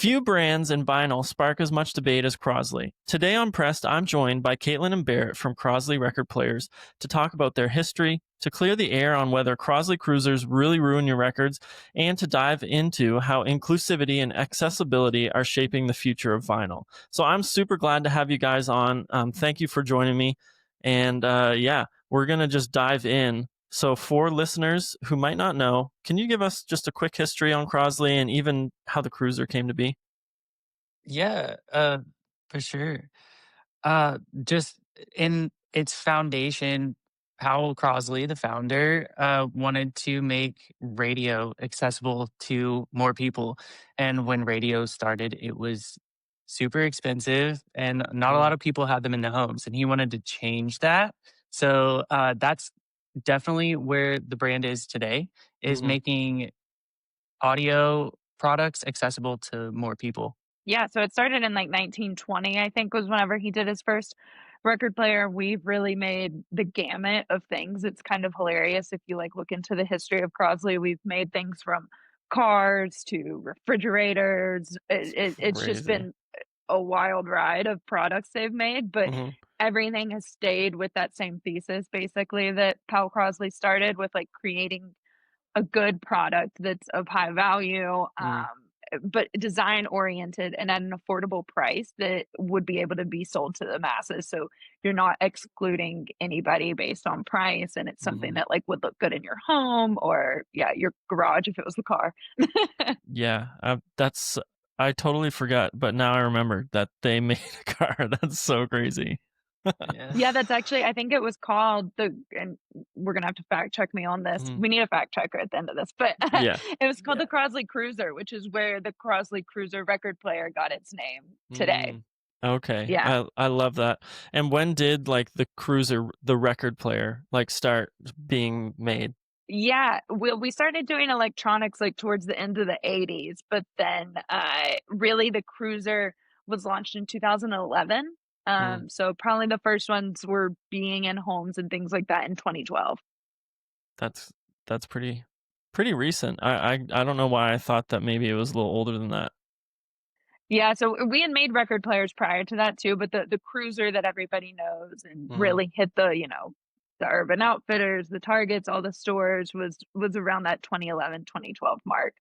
Few brands in vinyl spark as much debate as Crosley. Today on Pressed, I'm joined by Caitlin and Barrett from Crosley Record Players to talk about their history, to clear the air on whether Crosley Cruisers really ruin your records, and to dive into how inclusivity and accessibility are shaping the future of vinyl. So I'm super glad to have you guys on. Thank you for joining me. And yeah, we're going to just dive in. So for listeners who might not know, can you give us just a quick history on Crosley and even how the Cruiser came to be? Yeah, for sure. Just in its foundation, Powell Crosley, the founder, wanted to make radio accessible to more people. And when radio started, it was super expensive and not a lot of people had them in their homes. And he wanted to change that. So that's definitely where the brand is today, is Mm-hmm. making audio products accessible to more people. Yeah, so it started in, like, 1920, I think, was whenever he did his first record player. We've really made the gamut of things. It's kind of hilarious if you, like, look into the history of Crosley. We've made things from cars to refrigerators. It's just Crazy. been a wild ride of products they've made, but Mm-hmm. everything has stayed with that same thesis, basically, that Powell Crosley started with, like, creating a good product that's of high value, but design oriented and at an affordable price that would be able to be sold to the masses. So you're not excluding anybody based on price, and it's something Mm-hmm. that like would look good in your home or yeah, your garage if it was the car. Yeah, I totally forgot, but now I remember that they made a car. That's so crazy. Yeah. Yeah, that's actually I think it was called the and we're gonna have to fact check me on this. Mhm. We need a fact checker at the end of this, but Yeah. it was called Yeah. the Crosley Cruiser, which is where the Crosley Cruiser record player got its name today. Mm. Okay. Yeah. I love that. And when did like the Cruiser, the record player, like start being made? Yeah, we started doing electronics, like, towards the end of the '80s, but then, really the Cruiser was launched in 2011, Mm. so probably the first ones were being in homes and things like that in 2012. That's that's pretty recent. I don't know why I thought that maybe it was a little older than that. Yeah, so we had made record players prior to that too, but the Cruiser that everybody knows and Mhm. really hit the, the Urban Outfitters, the Targets, all the stores was around that 2011, 2012 mark.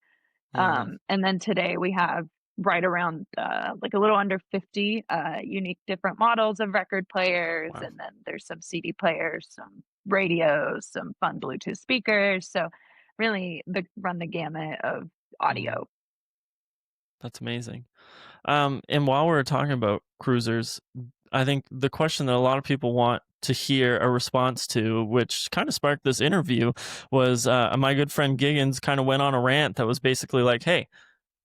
Mhm. And then today we have right around like a little under 50 unique different models of record players. Wow. And then there's some CD players, some radios, some fun Bluetooth speakers. So really run the gamut of Mhm. audio. That's amazing. And while we're talking about cruisers, I think the question that a lot of people want to hear a response to, which kind of sparked this interview, was my good friend Giggins kind of went on a rant that was basically like, "Hey,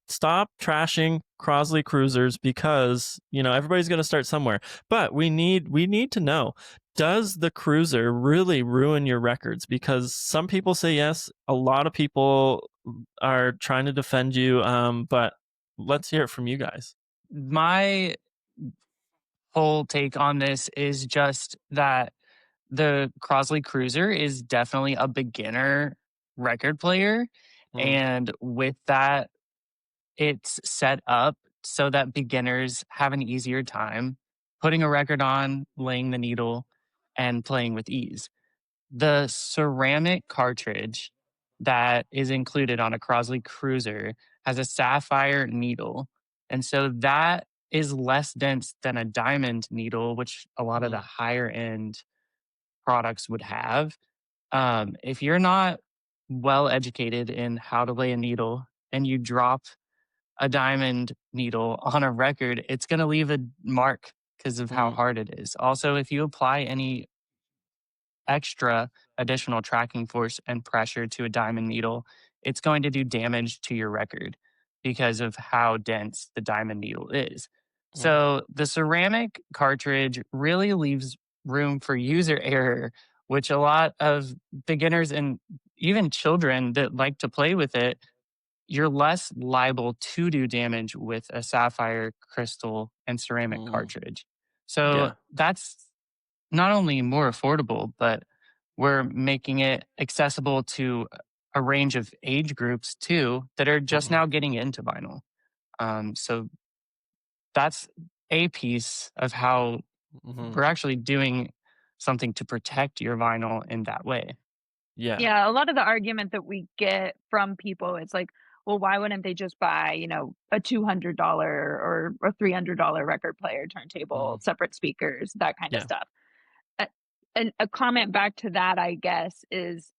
stop trashing Crosley Cruisers because everybody's going to start somewhere, but we need to know." Does the Cruiser really ruin your records? Because some people say yes, a lot of people are trying to defend you, but let's hear it from you guys. My whole take on this is just that the Crosley Cruiser is definitely a beginner record player. Mm, And with that, it's set up so that beginners have an easier time putting a record on, laying the needle, and playing with ease. The ceramic cartridge that is included on a Crosley Cruiser has a sapphire needle. And so that is less dense than a diamond needle, which a lot of the mm, higher end products would have. If you're not well educated in how to lay a needle and you drop a diamond needle on a record, it's going to leave a mark because of how mm, hard it is. Also, if you apply any extra additional tracking force and pressure to a diamond needle, it's going to do damage to your record because of how dense the diamond needle is. mm, So the ceramic cartridge really leaves room for user error, which a lot of beginners and even children that like to play with it, you're less liable to do damage with a sapphire, crystal, and ceramic mm. cartridge. So Yeah. that's not only more affordable, but we're making it accessible to a range of age groups too that are just Mhm. now getting into vinyl. So that's a piece of how Mhm. we're actually doing something to protect your vinyl in that way. Yeah. Yeah, a lot of the argument that we get from people, it's like, well, why wouldn't they just buy, a $200 or a $300 record player, turntable, Mhm. separate speakers, that kind of Yeah. stuff. A and a comment back to that, I guess, is,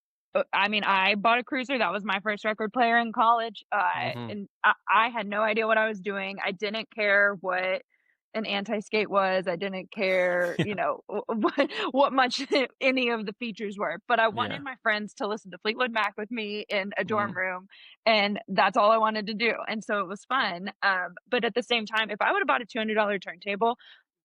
I mean, I bought a Cruiser, that was my first record player in college, Mhm. and I had no idea what I was doing, I didn't care what an anti-skate was, I didn't care, Yeah. what much any of the features were, but I wanted Yeah. my friends to listen to Fleetwood Mac with me in a dorm Mhm. room, and that's all I wanted to do, and so it was fun, but at the same time, if I would've bought a $200 turntable,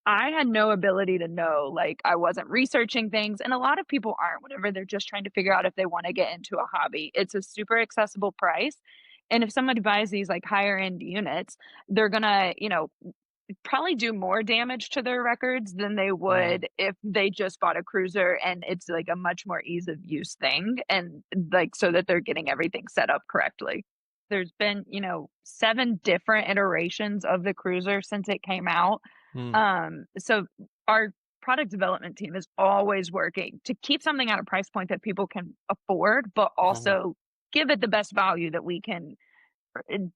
I had no ability to know, like, I wasn't researching things, and a lot of people aren't whenever they're just trying to figure out if they wanna get into a hobby. It's a super accessible price, and if somebody buys these, like, higher end units, they're gonna, probably do more damage to their records than they Mhm. would if they just bought a Cruiser and it's, like, a much more ease of use thing and, like, so that they're getting everything set up correctly. There's been, 7 different iterations of the Cruiser since it came out. Mm. So our product development team is always working to keep something at a price point that people can afford, but Mhm. also give it the best value that we can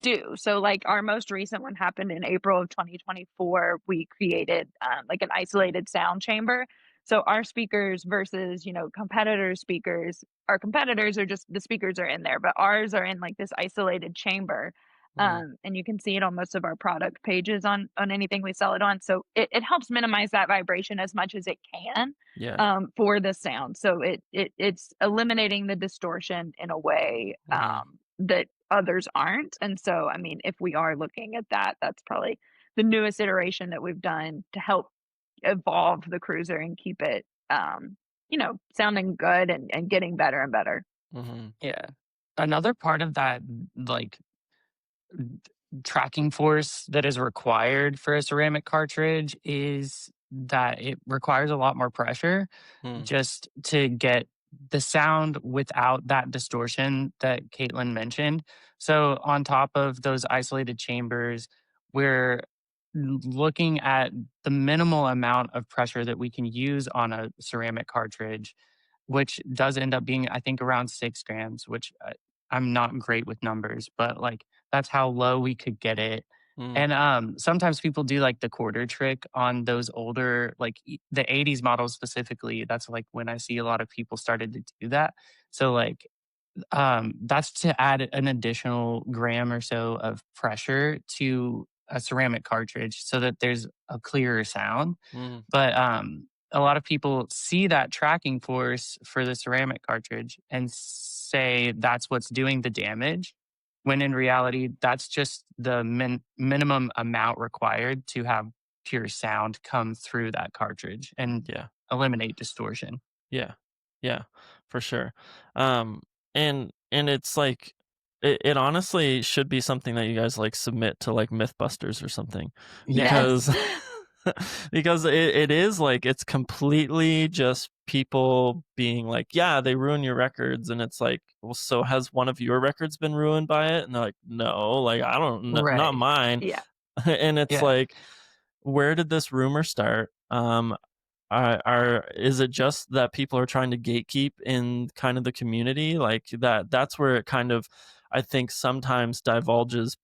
do. So, like, our most recent one happened in April of 2024. We created, like, an isolated sound chamber. So our speakers versus, competitors' speakers, our competitors are just the speakers are in there, but ours are in, like, this isolated chamber. Mhm. And you can see it on most of our product pages on anything we sell it on. So it helps minimize that vibration as much as it can, Yeah. for the sound. So it's eliminating the distortion in a way, Mhm. that others aren't. And so, I mean, if we are looking at that, that's probably the newest iteration that we've done to help evolve the Cruiser and keep it, sounding good and getting better and better. Mhm. Yeah. Another part of that, like, tracking force that is required for a ceramic cartridge is that it requires a lot more pressure Mm. just to get the sound without that distortion that Caitlin mentioned. So, on top of those isolated chambers, we're looking at the minimal amount of pressure that we can use on a ceramic cartridge, which does end up being, I think, around 6 grams, which I'm not great with numbers, but like that's how low we could get it. Mm. And sometimes people do like the quarter trick on those older, like the 80s models specifically. That's like when I see a lot of people started to do that. So, like, that's to add an additional gram or so of pressure to a ceramic cartridge so that there's a clearer sound. Mm. But a lot of people see that tracking force for the ceramic cartridge and say that's what's doing the damage, when in reality, that's just the minimum amount required to have pure sound come through that cartridge and Yeah. eliminate distortion. Yeah. Yeah, for sure. Um, and it's like it honestly should be something that you guys like submit to like Mythbusters or something Yeah. Yes. because because it is like it's completely just people being like, yeah, they ruin your records, and it's like, well, so has one of your records been ruined by it? And they're like, no, like I don't, not Right. mine. Yeah. And it's Yeah. like, where did this rumor start? Are is it just that people are trying to gatekeep in kind of the community like that's where it kind of I think sometimes divulges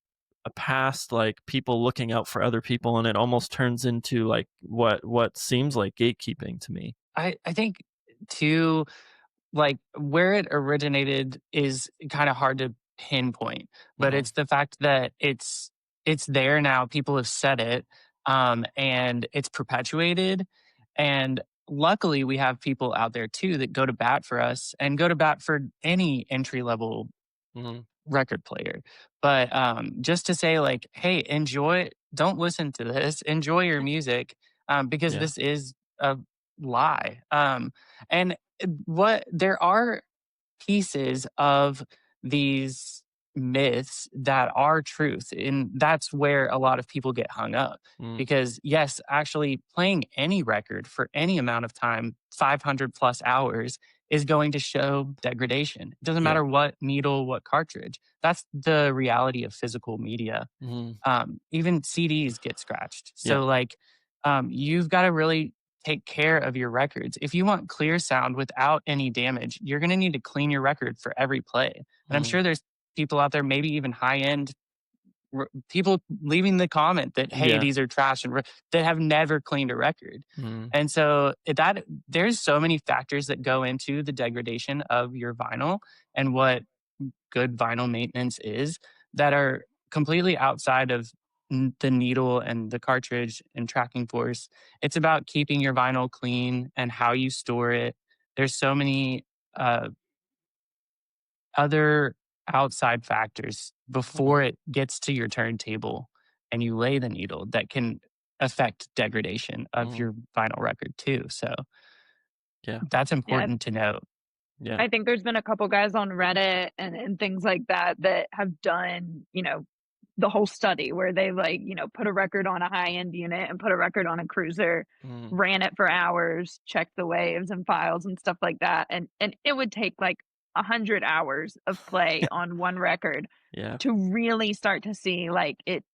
past like people looking out for other people and it almost turns into like what seems like gatekeeping to me. I think too, like, where it originated is kind of hard to pinpoint, but Mhm. it's the fact that it's there now. People have said it, and it's perpetuated. And luckily, we have people out there too that go to bat for us and go to bat for any entry level Mhm. record player. But just to say, like, hey, enjoy, don't listen to this, enjoy your music, because Yeah. this is a lie. And what there are pieces of these myths that are truth. And that's where a lot of people get hung up. Mm. Because, yes, actually playing any record for any amount of time, 500 plus hours, is going to show degradation. It doesn't Yeah. matter what needle, what cartridge. That's the reality of physical media. Mhm. Even CDs get scratched. Yeah. So like, you've got to really take care of your records. If you want clear sound without any damage, you're going to need to clean your record for every play. And I'm Mhm. sure there's people out there, maybe even high end people leaving the comment that, hey, Yeah. these are trash and that have never cleaned a record. Mhm. And so that there's so many factors that go into the degradation of your vinyl and what good vinyl maintenance is that are completely outside of the needle and the cartridge and tracking force. It's about keeping your vinyl clean and how you store it. There's so many uh, other outside factors Mhm. before it gets to your turntable and you lay the needle that can affect degradation of Mhm. your vinyl record too. So Yeah. that's Yeah, important to note. Yeah. I think there's been a couple guys on Reddit and things like that that have done, the whole study where they like, put a record on a high end unit and put a record on a cruiser, Mhm. ran it for hours, checked the waves and files and stuff like that. And it would take like 100 hours of play on one record Yeah. to really start to see like its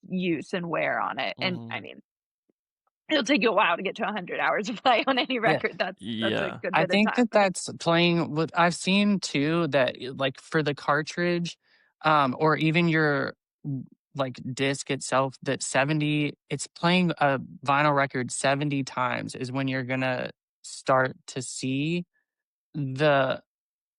use and wear on it. And I Mhm. mean, it'll take you a while to get to 100 hours of play on any Yeah. record. That's a Yeah. good I bit of think time. that that's playing with, I've seen too that like for the cartridge, or even your like disc itself, that 70, it's playing a vinyl record 70 times is when you're gonna start to see the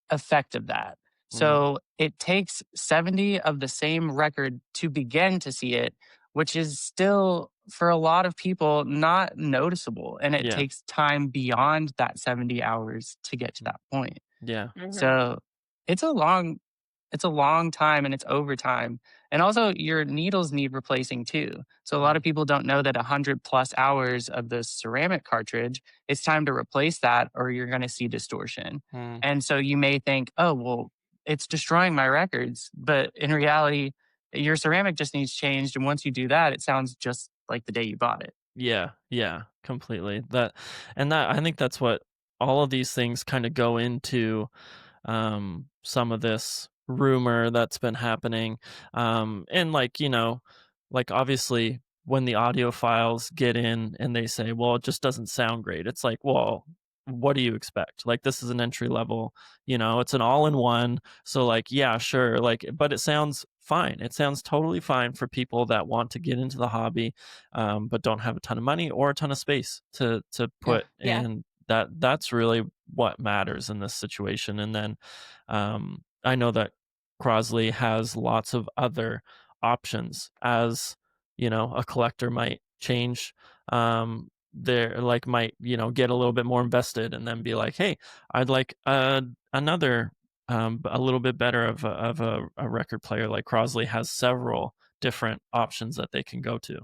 effect of that. Mhm. So it takes 70 of the same record to begin to see it, which is still for a lot of people not noticeable. And it Yeah. takes time beyond that 70 hours to get to Mm. that point. Yeah. Mhm. So it's a long it's a long time and it's overtime. And also your needles need replacing too. So a lot of Mhm. people don't know that 100 plus hours of the ceramic cartridge, it's time to replace that or you're going to see distortion. Mhm. And so you may think, "Oh, well, it's destroying my records." But in reality, your ceramic just needs changed and once you do that, it sounds just like the day you bought it. Yeah, yeah, completely. That I think that's what all of these things kind of go into some of this rumor that's been happening. And like, like obviously when the audio files get in and they say, well, it just doesn't sound great. It's like, well, what do you expect? Like this is an entry level, it's an all in one. So like, yeah, sure. Like, but it sounds fine. It sounds totally fine for people that want to get into the hobby, but don't have a ton of money or a ton of space to Yeah. put. Yeah. And that's really what matters in this situation. And then I know that Crosley has lots of other options as, a collector might change. They're like might, get a little bit more invested and then be like, hey, I'd like another a little bit better of a record player. Like Crosley has several different options that they can go to.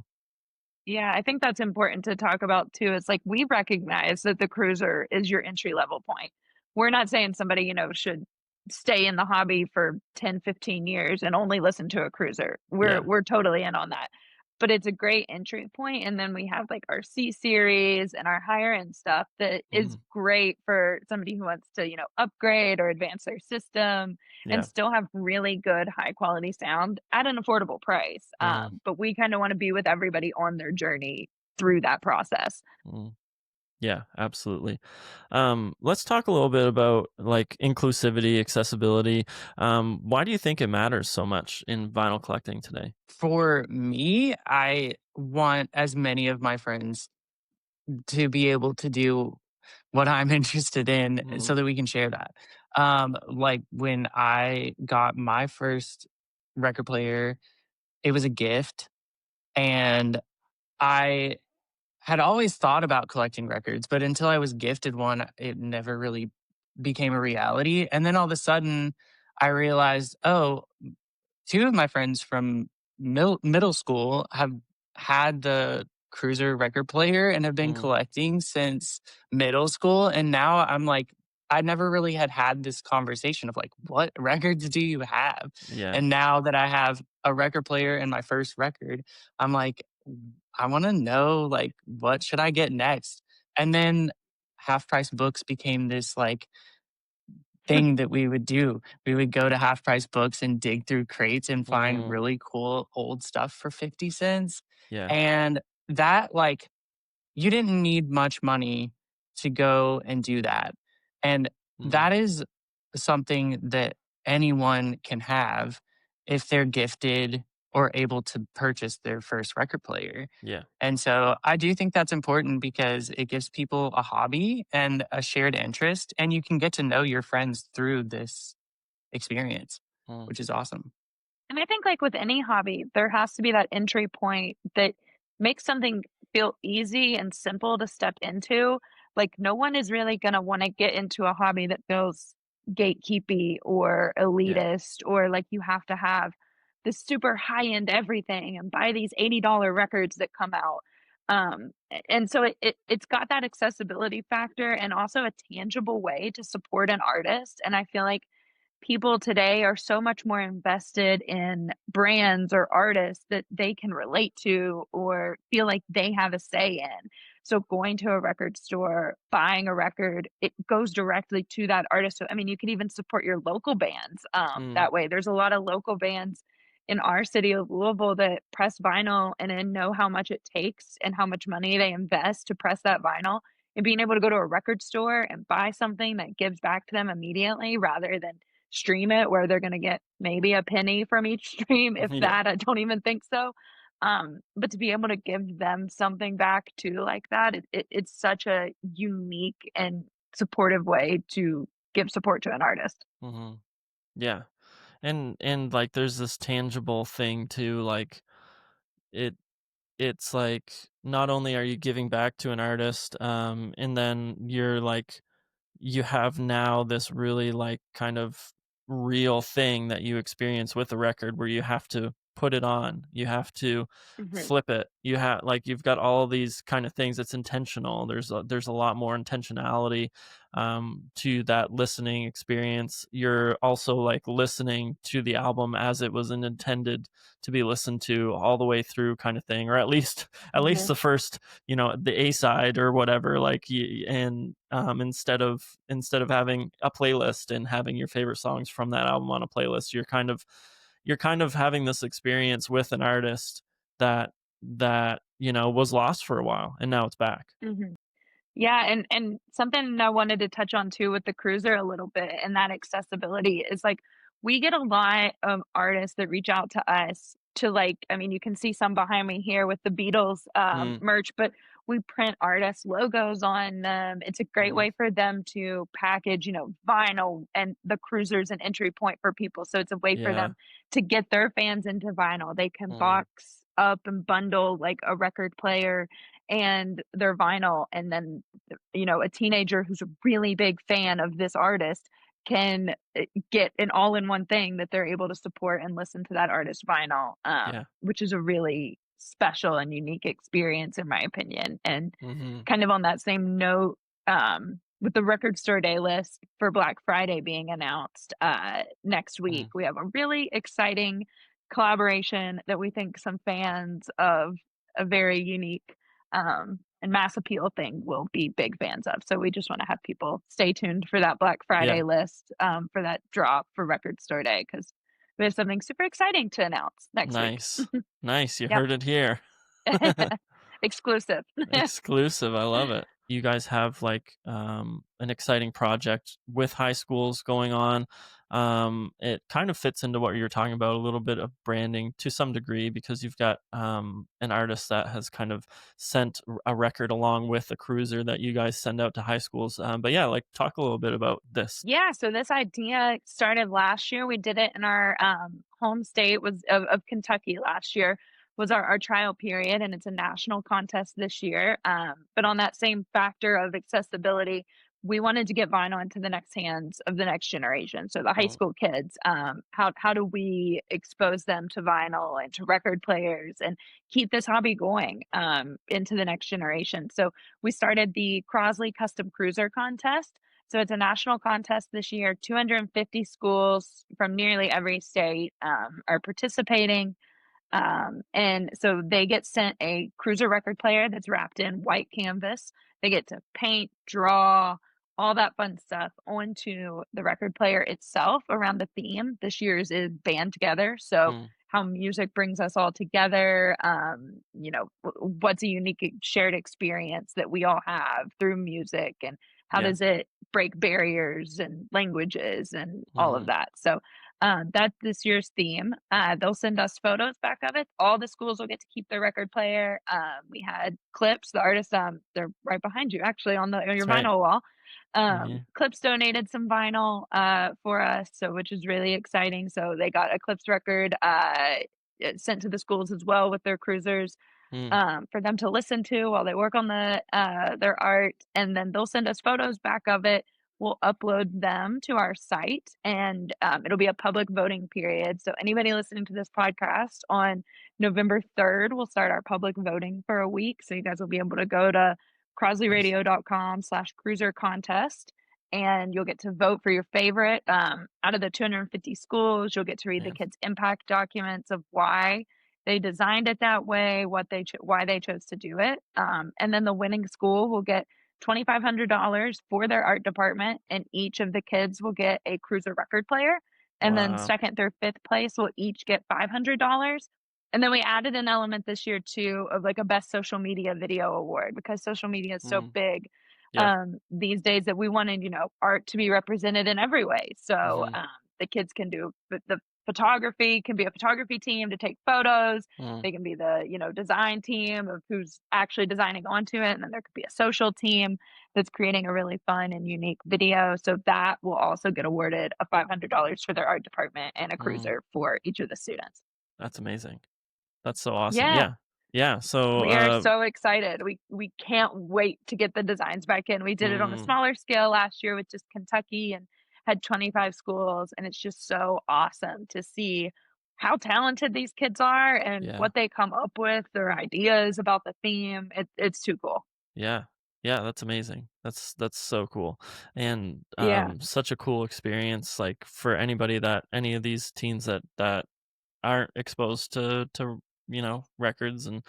Yeah, I think that's important to talk about too. It's like we recognize that the cruiser is your entry level point. We're not saying somebody, should stay in the hobby for 10, 15 years and only listen to a cruiser. We're Yeah. we're totally in on that. But it's a great entry point, and then we have like our C series and our higher end stuff that is Mhm. great for somebody who wants to, upgrade or advance their system and Yeah. still have really good high quality sound at an affordable price. Mhm. But we kind of want to be with everybody on their journey through that process. Mhm. Yeah, absolutely. Let's talk a little bit about like inclusivity, accessibility. Why do you think it matters so much in vinyl collecting today? For me, I want as many of my friends to be able to do what I'm interested in Mhm. so that we can share that. Like when I got my first record player, it was a gift and I had always thought about collecting records, but until I was gifted one, it never really became a reality. And then all of a sudden I realized, oh, two of my friends from middle school have had the Cruiser record player and have been Mhm. collecting since middle school. And now I'm like, I never really had this conversation of like, what records do you have? Yeah. And now that I have a record player and my first record, I'm like, I want to know like, what should I get next? And then half price books became this like thing that we would do. We would go to half price books and dig through crates and find Mm, really cool old stuff for 50 cents. yeah. And that, like, you didn't need much money to go and do that. And Mm, that is something that anyone can have if they're gifted or able to purchase their first record player. yeah. And so I do think that's important because it gives people a hobby and a shared interest, and you can get to know your friends through this experience, Mm, which is awesome. And I think like with any hobby, there has to be that entry point that makes something feel easy and simple to step into. Like no one is really going to want to get into a hobby that feels gatekeepy or yeah. elitist or like you have to have this super high end everything and buy these $80 records that come out. And so it's got that accessibility factor and also a tangible way to support an artist. And I feel like people today are so much more invested in brands or artists that they can relate to or feel like they have a say in. So going to a record store, buying a record, it goes directly to that artist. So I mean, you can even support your local bands Mm, that way. There's a lot of local bands in our city of Louisville that press vinyl and then know how much it takes and how much money they invest to press that vinyl. And being able to go to a record store and buy something that gives back to them immediately rather than stream it where they're gonna get maybe a penny from each stream, if yeah. that, I don't even think so. But to be able to give them something back too like that, it's such a unique and supportive way to give support to an artist. Hmm. Yeah. And like there's this tangible thing too, like it it's like not only are you giving back to an artist, and then you're like you have now this really like kind of real thing that you experience with the record where you have to put it on, you have to Mhm, flip it, you have like you've got all these kind of things. It's intentional. There's a lot more intentionality to that listening experience. You're also like listening to the album as it was intended to be listened to all the way through, kind of thing, or at least mhm, the first, the A side or whatever, like and instead of having a playlist and having your favorite songs from that album on a playlist, you're kind of having this experience with an artist that was lost for a while and now it's back. mhm. Yeah, and something I wanted to touch on too with the cruiser a little bit and that accessibility is like we get a lot of artists that reach out to us to like I mean you can see some behind me here with the Beatles Mm, merch, but we print artist logos on them. It's a great mm, way for them to package, vinyl and the cruiser's an entry point for people. So it's a way for yeah. them to get their fans into vinyl. They can Mm, box up and bundle like a record player and their vinyl and then a teenager who's a really big fan of this artist can get an all-in-one thing that they're able to support and listen to that artist vinyl, yeah. which is a really special and unique experience in my opinion. And Mhm. kind of on that same note, with the record store day list for Black Friday being announced next week, Mm, we have a really exciting collaboration that we think some fans of a very unique and mass appeal thing will be big fans of. So we just want to have people stay tuned for that Black yeah. Friday list for that drop for Record Store Day because we have something super exciting to announce next week. Nice. Nice, you Yep. heard it here. Exclusive. Exclusive, I love it. You guys have, like, an exciting project with high schools going on. It kind of fits into what you're talking about, a little bit of branding to some degree because you've got, an artist that has kind of sent a record along with a cruiser that you guys send out to high schools. But yeah, like, talk a little bit about this. Yeah, so this idea started last year. We did it in our home state was of Kentucky last year was our trial period, and it's a national contest this year. But on that same factor of accessibility, we wanted to get vinyl into the next hands of the next generation. So the high Mm, school kids, how do we expose them to vinyl and to record players and keep this hobby going into the next generation? So we started the Crosley Custom Cruiser Contest. So it's a national contest this year. 250 schools from nearly every state are participating. And so they get sent a cruiser record player that's wrapped in white canvas. They get to paint, draw, all that fun stuff onto the record player itself around the theme. This year's is band together. So Mm, how music brings us all together, what's a unique shared experience that we all have through music, and how yeah. does it break barriers and languages and all of Mhm. that. So that's this year's theme. They'll send us photos back of it. All the schools will get to keep their record player. We had Clips, the artist, they're right behind you actually on your That's right. vinyl wall. Right here. Clips donated some vinyl for us, so which is really exciting. So they got a Clips record sent to the schools as well with their cruisers, Mm, for them to listen to while they work on their art, and then they'll send us photos back of it. We'll upload them to our site, and it'll be a public voting period. So anybody listening to this podcast on November 3rd, we'll start our public voting for a week. So you guys will be able to go to nice. crosleyradio.com/cruiser contest, and you'll get to vote for your favorite. Out of the 250 schools, you'll get to read the Yeah. kids' impact documents of why they designed it that way, why they chose to do it. And then the winning school will get $2,500 for their art department, and each of the kids will get a cruiser record player. And then Wow. second through fifth place will each get $500. And then we added an element this year too of like a best social media video award, because social media is so Mm, big yeah. these days, that we wanted, art to be represented in every way. So Mhm. the kids can do the photography, can be a photography team to take photos. Mm, They can be the, design team of who's actually designing onto it. And then there could be a social team that's creating a really fun and unique video. So that will also get awarded a $500 for their art department and a mm. cruiser for each of the students. That's amazing. That's so awesome. Yeah. Yeah. Yeah. So, We are so excited. We can't wait to get the designs back in. We did it on a mm, smaller scale last year with just Kentucky and had 25 schools, and it's just so awesome to see how talented these kids are and yeah. what they come up with, their ideas about the theme. It's too cool. Yeah. Yeah, that's amazing. That's so cool. And Yeah. such a cool experience like for anybody that any of these teens that aren't exposed to records and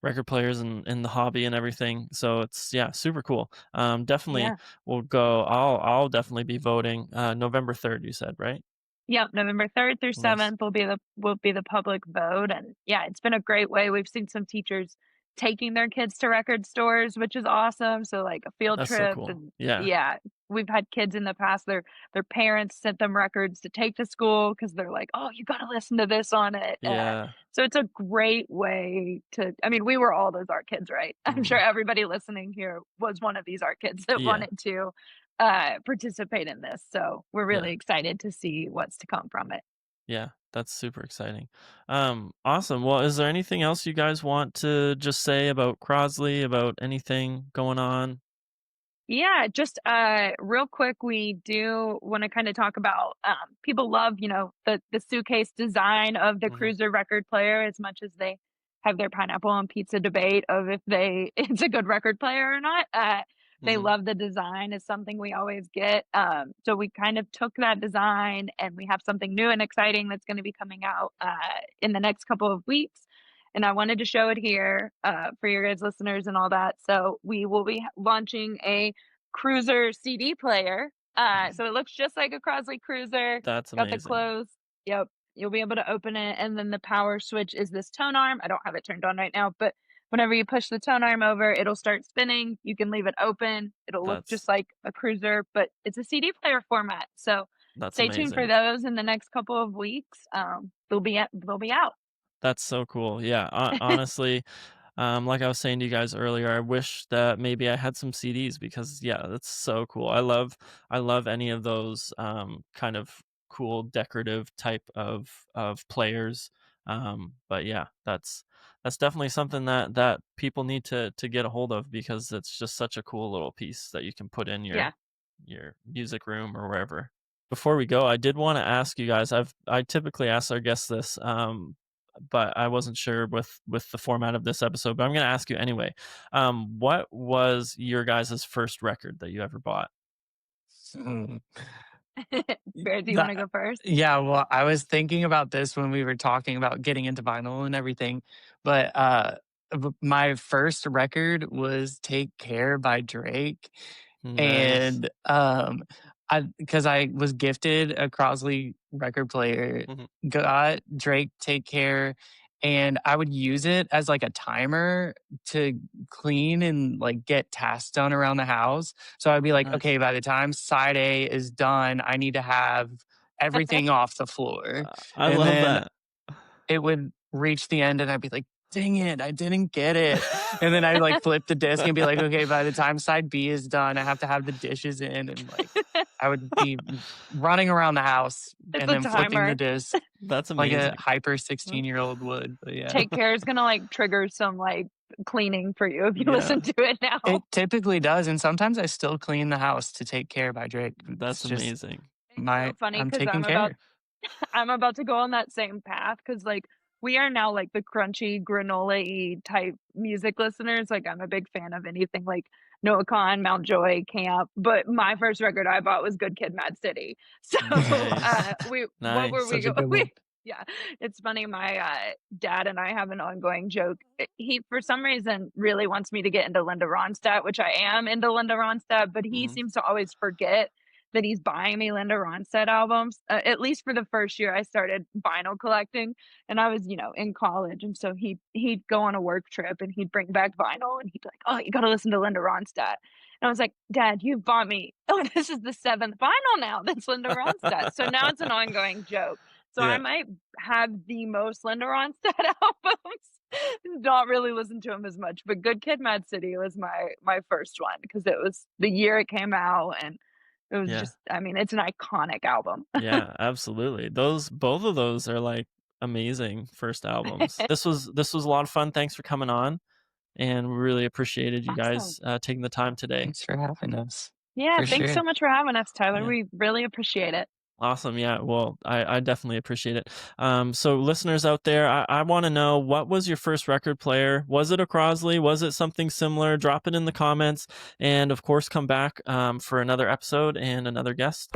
record players and the hobby and everything. So it's yeah, super cool. Definitely Yeah. will go. I'll definitely be voting. November 3rd, you said, right? Yep, November 3rd through Nice. 7th will be the public vote, and, yeah, it's been a great way. We've seen some teachers taking their kids to record stores, which is awesome, so, like, a field That's so trip, cool. and Yeah. yeah, we've had kids in the past, their parents sent them records to take to school because 'cause they're like, "Oh, you gotta listen to this on it," Yeah. so it's a great way to, I mean, we were all those art kids, right? I'm sure Mhm. everybody listening here was one of these art kids that Yeah. wanted to participate in this. So we're Yeah. really excited to see what's to come from it. Yeah. That's super exciting. Awesome. Well, is there anything else you guys want to just say about Crosley, about anything going on? Yeah, just real quick, we do want to kind of talk about people love, the suitcase design of the Mhm. cruiser record player as much as they have their pineapple on pizza debate of if they it's a good record player or not. They Mhm. love the design is something we always get. So we kind of took that design, and we have something new and exciting that's going to be coming out in the next couple of weeks. And I wanted to show it here for your guys' listeners and all that. So we will be launching a Cruiser CD player. So it looks just like a Crosley Cruiser. That's Got the amazing. close. Yep. You'll be able to open it, and then the power switch is this tone arm. I don't have it turned on right now, but whenever you push the tone arm over, it'll start spinning. You can leave it open. It'll look That's just like a Cruiser, but it's a CD player format. So that's stay tuned for amazing. those in the next couple of weeks. They'll be out. That's so cool. Yeah, honestly, like I was saying to you guys earlier, I wish that maybe I had some CDs because yeah, that's so cool. I love any of those kind of cool decorative type of players. But yeah, that's definitely something that people need to get a hold of because it's just such a cool little piece that you can put in Yeah. your music room or wherever. Before we go, I did want to ask you guys. I typically ask our guests this, but I wasn't sure with the format of this episode. But I'm going to ask you anyway. What was your guys' first record that you ever bought? Mm. Barrett, do you wanna go first? Yeah, well, I was thinking about this when we were talking about getting into vinyl and everything, but, my first record was "Take Care" by Drake, Nice. and, because I was gifted a Crosley record player, Mhm. got Drake "Take Care," and I would use it as, like, a timer to clean and, like, get tasks done around the house. So I'd be like, Nice. "Okay, by the time side A is done, I need to have everything off the floor." I And love then that. it would reach the end and I'd be like, "Dang it, I didn't get it." And then I'd, like, flip the disc and be like, "Okay, by the time side B is done, I have to have the dishes in," and, like, I would be running around the house It's and a then flipping the timer. disc That's like a amazing. hyper 16-year-old would, but yeah. Take Care is gonna, like, trigger some, like, cleaning for you if you Yeah, listen to it now. It typically does, and sometimes I still clean the house to "Take Care" by Drake. that's It's just amazing. It's so funny I'm because 'cause taking care. I'm about to go on that same path because, like, we are now, like, the crunchy, granola-y type music listeners, like, I'm a big fan of anything like Noah Kahan, Mountjoy, Camp, but my first record I bought was Good Kid, Mad City. So, Nice. we what were Nice. we Such a go good one. we yeah, it's funny, my, dad and I have an ongoing joke. He, for some reason, really wants me to get into Linda Ronstadt, which I am into Linda Ronstadt, but he Mhm. seems to always forget that he's buying me Linda Ronstadt albums. At least for the first year I started vinyl collecting, and I was, in college, and so he'd go on a work trip and he'd bring back vinyl, and he'd be like, "Oh, you gotta listen to Linda Ronstadt." And I was like, "Dad, you've bought me oh, this is the 7th vinyl now that's Linda Ronstadt." So now it's an ongoing joke. So I Yeah. might have the most Linda Ronstadt albums. Not really listen to him as much, but Good Kid, Mad City was my first one because it was the year it came out, and it was Yeah. just I mean, it's an iconic album. Yeah, absolutely. Those both of those are, like, amazing first albums. This was a lot of fun. Thanks for coming on, and we really appreciated you Awesome. guys, taking the time today. Thanks for having us. Yeah, For thanks sure. so much for having us, Tyler. Yeah. We really appreciate it. Awesome. Yeah. Well, I definitely appreciate it. So listeners out there, I want to know, what was your first record player? Was it a Crosley? Was it something similar? Drop it in the comments. And of course, come back for another episode and another guest.